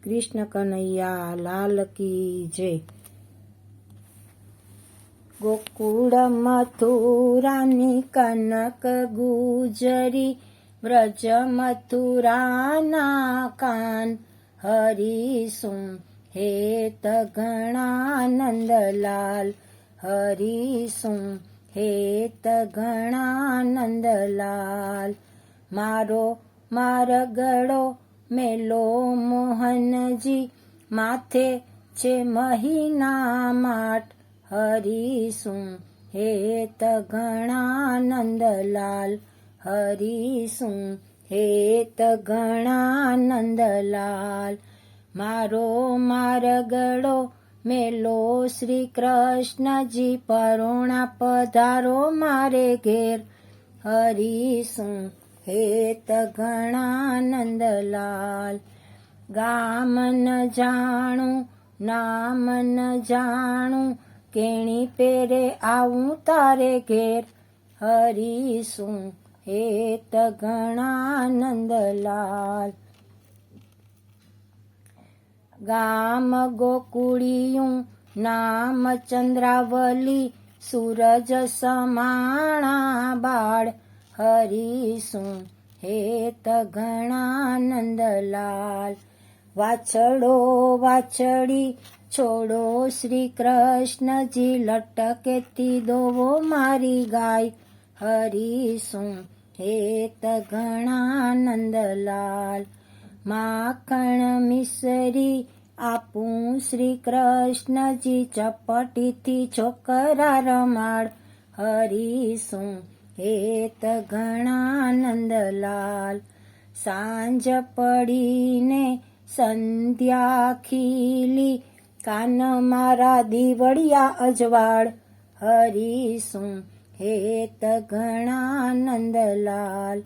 કૃષ્ણ કનૈયા લાલ કી જય। ગોકુળ મથુરાની કનક ગુજરી, વ્રજ મથુરાના કાન હરિસું હેત ઘણા નંદલાલ, હરિસું હેત ઘણા નંદલાલ। મારો મારગડો મેલો મોહનજી, માથે છે મહીના માટ, હરિસું હેત ઘણા નંદલાલ, હરિસું હેત ઘણા નંદલાલ। મારો મારગડો મેલો શ્રી કૃષ્ણજી, પરોણા પધારો મારે ઘેર, હરિસું હેત ઘણા નંદલાલ। ગામ ન જાણું નામ ન જાણું, કેણી પેરે આવું તારે ઘેર, હરિસું હેત ઘણા નંદલાલ। ગામ ગોકુળિયું નામ ચંદ્રાવલી, સૂરજ સમાણા બાળ, હરિસું હેત ઘણા નંદલાલ। વાછડો વાછડી છોડો શ્રી કૃષ્ણજી, લટકેથી દોવો મારી ગાય, હરિસું હેત ઘણા નંદલાલ। માખણ મિસરી આપું શ્રી કૃષ્ણજી, ચપટીથી છોકરા રમાડ, હરિસું હેત ઘણા નંદલાલ। સાંજ પડીને સંધ્યા ખીલી, કાન મારા દીવડિયા અજવાળ, હરિસું હેત ઘણા નંદલાલ।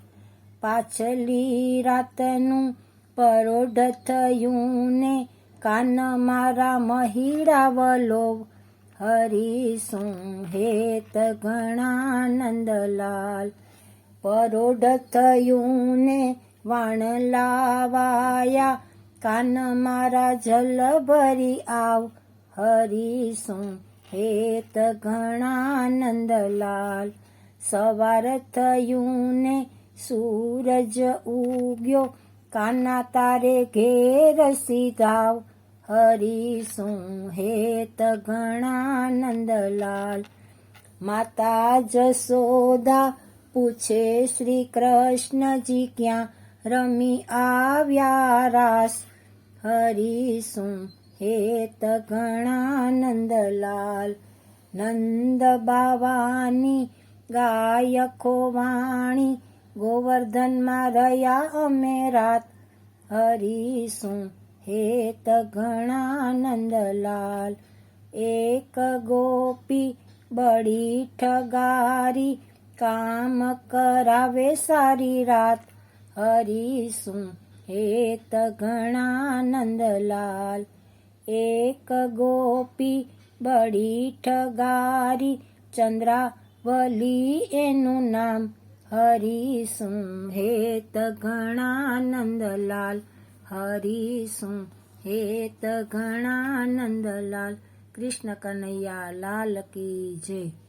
પાછલી રાતનું પરોઢ થયું ને, કાન મારા મહીડા વલોવ, હરિસું હેત ઘણા નંદલાલ। પરોઢ થયું ને વાણ લાવાયા, કાન મારા જલ ભરી આવ, હરિસું હેત ઘણા નંદલાલ। સવાર થયું ને સૂરજ ઉગ્યો, કાના તારે ઘેર સીધાવ, હરિસું હેત ઘણા નંદલાલ। માતા જશોદા પૂછે શ્રી કૃષ્ણજી, ક્યાં રમી આવ્યા રાસ, હરિસું હેત ઘણા નંદલાલ। નંદ બાવાની ગાય ખોવાણી, ગોવર્ધનમાં રહ્યા અમે રાત, હરિસું હેત ઘણા નંદલાલ। એક ગોપી બડી ઠગારી, કામ કરાવે સારી રાત, હરિસું હેત ઘણા નંદલાલ। એક ગોપી બડી ઠગારી, ચંદ્રાવલી એનું નામ, હરિસું હેત ઘણા નંદલાલ, હરિસું હેત ઘણા નંદલાલ। કૃષ્ણ કનૈયા લાલ કી જય।